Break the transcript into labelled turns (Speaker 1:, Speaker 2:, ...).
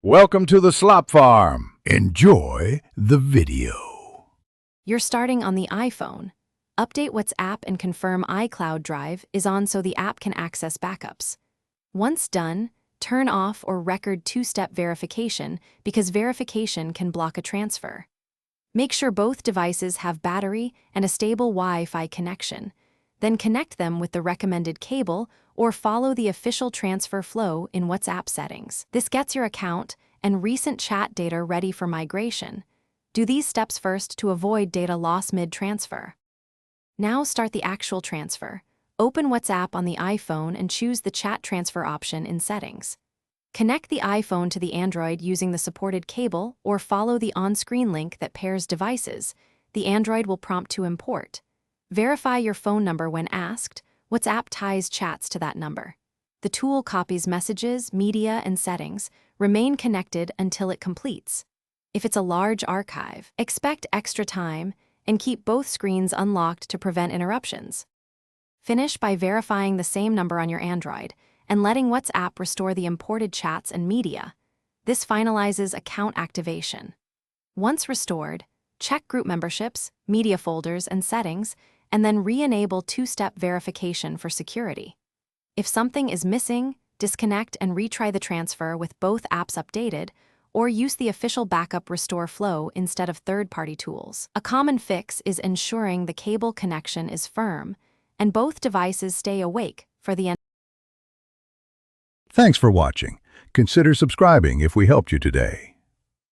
Speaker 1: Welcome to the Slop Farm. Enjoy the video.
Speaker 2: You're starting on the iPhone. Update WhatsApp and confirm iCloud Drive is on so the app can access backups. Once done, turn off or record two-step verification because verification can block a transfer. Make sure both devices have battery and a stable Wi-Fi connection. Then connect them with the recommended cable or follow the official transfer flow in WhatsApp settings. This gets your account and recent chat data ready for migration. Do these steps first to avoid data loss mid-transfer. Now start the actual transfer. Open WhatsApp on the iPhone and choose the chat transfer option in settings. Connect the iPhone to the Android using the supported cable or follow the on-screen link that pairs devices. The Android will prompt to import. Verify your phone number when asked. WhatsApp ties chats to that number. The tool copies messages, media, and settings. Remain connected until it completes. If it's a large archive, expect extra time and keep both screens unlocked to prevent interruptions. Finish by verifying the same number on your Android and letting WhatsApp restore the imported chats and media. This finalizes account activation. Once restored, check group memberships, media folders, and settings, and then re-enable two-step verification for security. If something is missing, disconnect and retry the transfer with both apps updated, or use the official backup restore flow instead of third-party tools. A common fix is ensuring the cable connection is firm and both devices stay awake for the end.
Speaker 1: Thanks for watching. Consider subscribing if we helped you today.